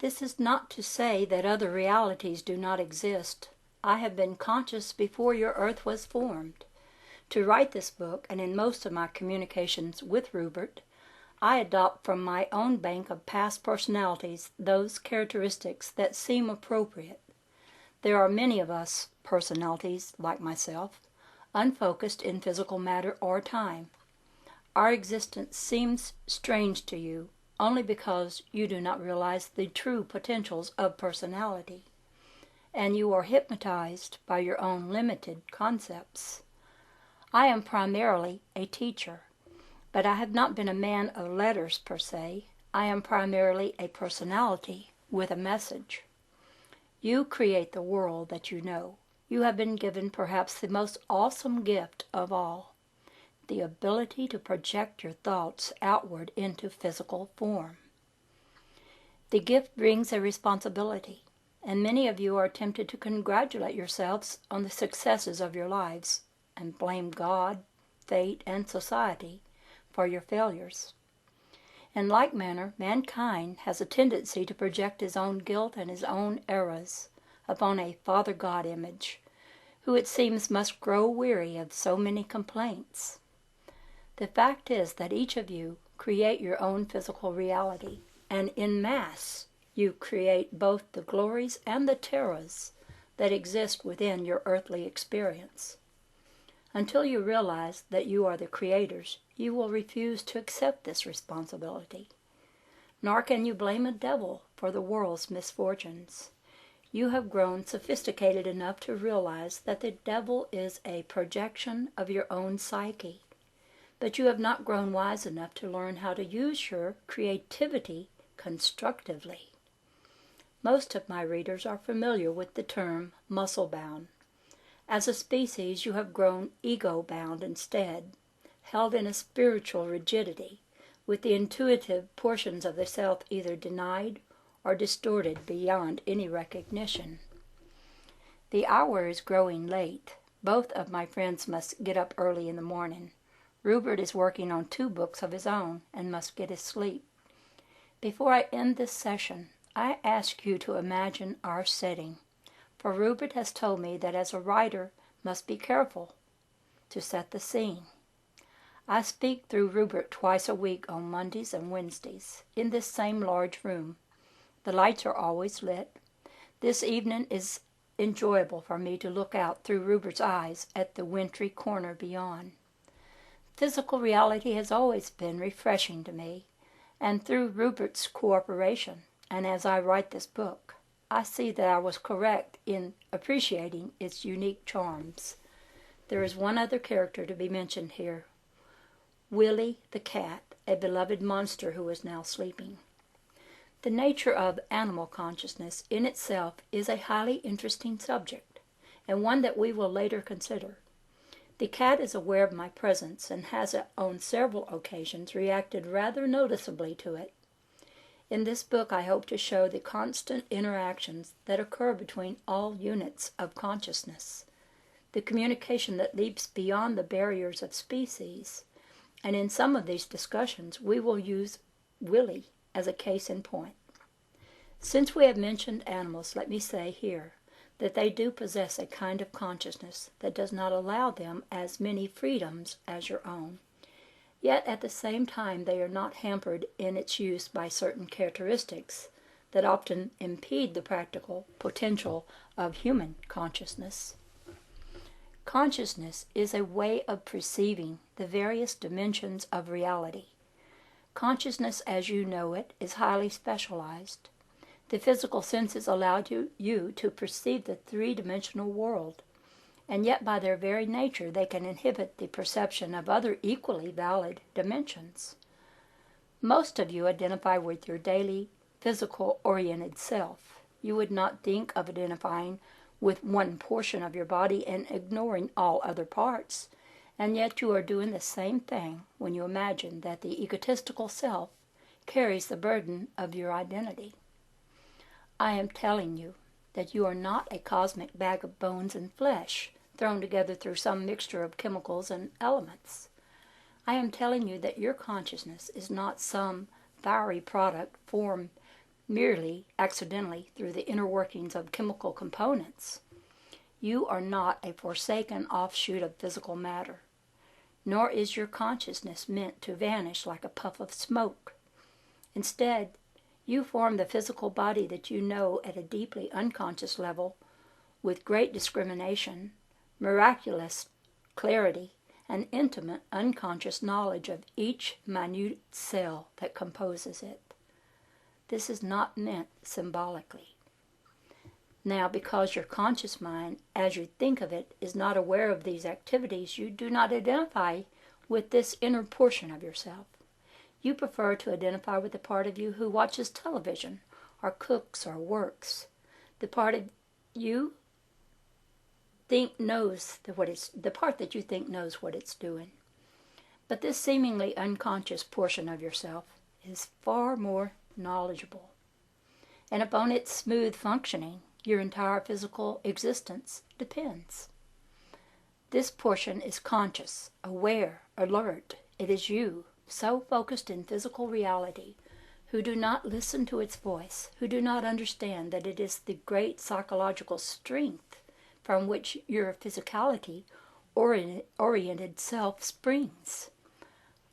This is not to say that other realities do not exist. I have been conscious before your earth was formed. To write this book, and in most of my communications with Rupert, I adopt from my own bank of past personalities those characteristics that seem appropriate. There are many of us personalities, like myself, unfocused in physical matter or time. Our existence seems strange to you only because you do not realize the true potentials of personality, and you are hypnotized by your own limited concepts. I am primarily a teacher, but I have not been a man of letters per se. I am primarily a personality with a message. You create the world that you know. You have been given perhaps the most awesome gift of all, the ability to project your thoughts outward into physical form. The gift brings a responsibility, and many of you are tempted to congratulate yourselves on the successes of your lives and blame God, fate, and society for your failures. In like manner, mankind has a tendency to project his own guilt and his own errors upon a Father God image, who it seems must grow weary of so many complaints. The fact is that each of you create your own physical reality, and in mass you create both the glories and the terrors that exist within your earthly experience. Until you realize that you are the creators, you will refuse to accept this responsibility. Nor can you blame a devil for the world's misfortunes. You have grown sophisticated enough to realize that the devil is a projection of your own psyche, but you have not grown wise enough to learn how to use your creativity constructively. Most of my readers are familiar with the term muscle-bound. As a species, you have grown ego-bound instead, held in a spiritual rigidity, with the intuitive portions of the self either denied or distorted beyond any recognition. The hour is growing late. Both of my friends must get up early in the morning. Rupert is working on 2 books of his own and must get his sleep. Before I end this session, I ask you to imagine our setting, for Rupert has told me that as a writer must be careful to set the scene. I speak through Rupert twice a week on Mondays and Wednesdays in this same large room. The lights are always lit. This evening is enjoyable for me to look out through Rupert's eyes at the wintry corner beyond. Physical reality has always been refreshing to me, and through Rupert's cooperation, and as I write this book, I see that I was correct in appreciating its unique charms. There is one other character to be mentioned here, Willie the cat, a beloved monster who is now sleeping. The nature of animal consciousness in itself is a highly interesting subject, and one that we will later consider. The cat is aware of my presence and has on several occasions reacted rather noticeably to it. In this book I hope to show the constant interactions that occur between all units of consciousness, the communication that leaps beyond the barriers of species, and in some of these discussions we will use Willie as a case in point. Since we have mentioned animals, let me say here that they do possess a kind of consciousness that does not allow them as many freedoms as your own. Yet at the same time they are not hampered in its use by certain characteristics that often impede the practical potential of human consciousness. Consciousness is a way of perceiving the various dimensions of reality. Consciousness as you know it is highly specialized. The physical senses allow you to perceive the three-dimensional world, and yet by their very nature they can inhibit the perception of other equally valid dimensions. Most of you identify with your daily physical-oriented self. You would not think of identifying with one portion of your body and ignoring all other parts, and yet you are doing the same thing when you imagine that the egotistical self carries the burden of your identity. I am telling you that you are not a cosmic bag of bones and flesh thrown together through some mixture of chemicals and elements. I am telling you that your consciousness is not some fiery product formed merely accidentally through the inner workings of chemical components. You are not a forsaken offshoot of physical matter, nor is your consciousness meant to vanish like a puff of smoke. Instead, you form the physical body that you know at a deeply unconscious level with great discrimination, miraculous clarity, and intimate unconscious knowledge of each minute cell that composes it. This is not meant symbolically. Now, because your conscious mind, as you think of it, is not aware of these activities, you do not identify with this inner portion of yourself. You prefer to identify with the part of you who watches television, or cooks, or works. The part of you think knows the part that you think knows what it's doing. But this seemingly unconscious portion of yourself is far more knowledgeable. And upon its smooth functioning, your entire physical existence depends. This portion is conscious, aware, alert. It is you, so focused in physical reality, who do not listen to its voice, who do not understand that it is the great psychological strength from which your physicality oriented self springs.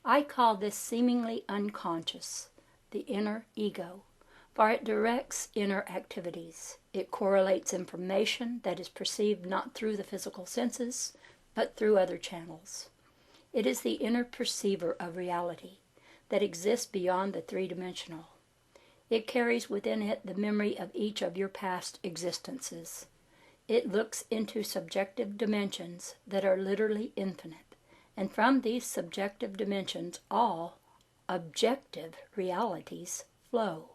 I call this seemingly unconscious the inner ego, for it directs inner activities. It correlates information that is perceived not through the physical senses, but through other channels. It is the inner perceiver of reality that exists beyond the three-dimensional. It carries within it the memory of each of your past existences. It looks into subjective dimensions that are literally infinite, and from these subjective dimensions all objective realities flow.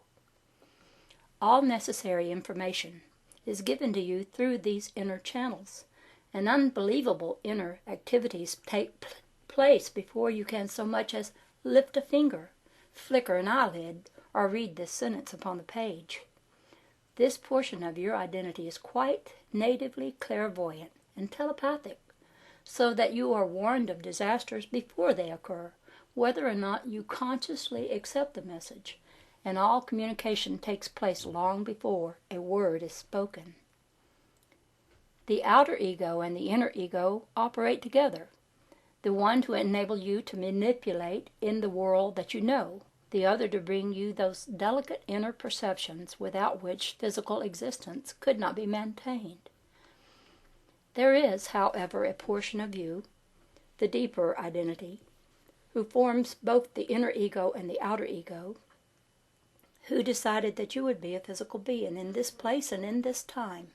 All necessary information is given to you through these inner channels, and unbelievable inner activities take place before you can so much as lift a finger, flicker an eyelid, or read this sentence upon the page. This portion of your identity is quite natively clairvoyant and telepathic, so that you are warned of disasters before they occur, whether or not you consciously accept the message, and all communication takes place long before a word is spoken. The outer ego and the inner ego operate together, the one to enable you to manipulate in the world that you know, the other to bring you those delicate inner perceptions without which physical existence could not be maintained. There is, however, a portion of you, the deeper identity, who forms both the inner ego and the outer ego, who decided that you would be a physical being in this place and in this time.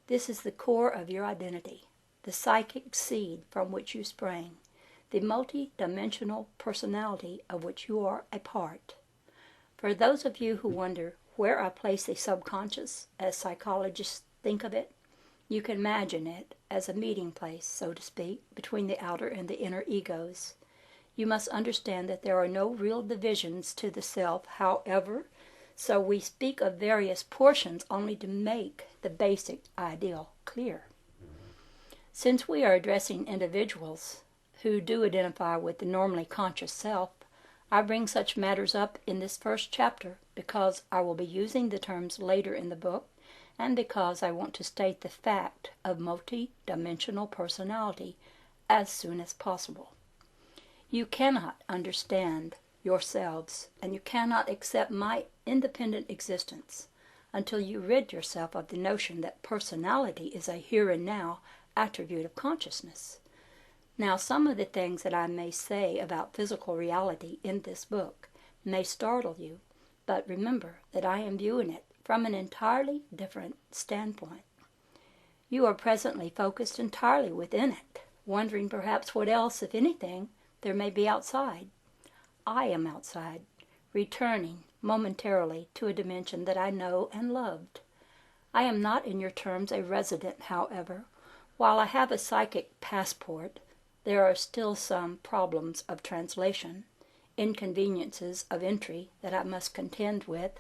This is the core of your identity, the psychic seed from which you sprang, the multi-dimensional personality of which you are a part. For those of you who wonder where I place the subconscious, as psychologists think of it, you can imagine it as a meeting place, so to speak, between the outer and the inner egos. You must understand that there are no real divisions to the self, however, so we speak of various portions only to make the basic ideal clear. Since we are addressing individuals who do identify with the normally conscious self, I bring such matters up in this first chapter because I will be using the terms later in the book, and because I want to state the fact of multi-dimensional personality as soon as possible. You cannot understand yourselves, and you cannot accept my independent existence until you rid yourself of the notion that personality is a here and now attribute of consciousness. Now, some of the things that I may say about physical reality in this book may startle you, but remember that I am viewing it from an entirely different standpoint. You are presently focused entirely within it, wondering perhaps what else, if anything, there may be outside. I am outside, returning momentarily to a dimension that I know and loved. I am not in your terms a resident, however. While I have a psychic passport, there are still some problems of translation, inconveniences of entry that I must contend with,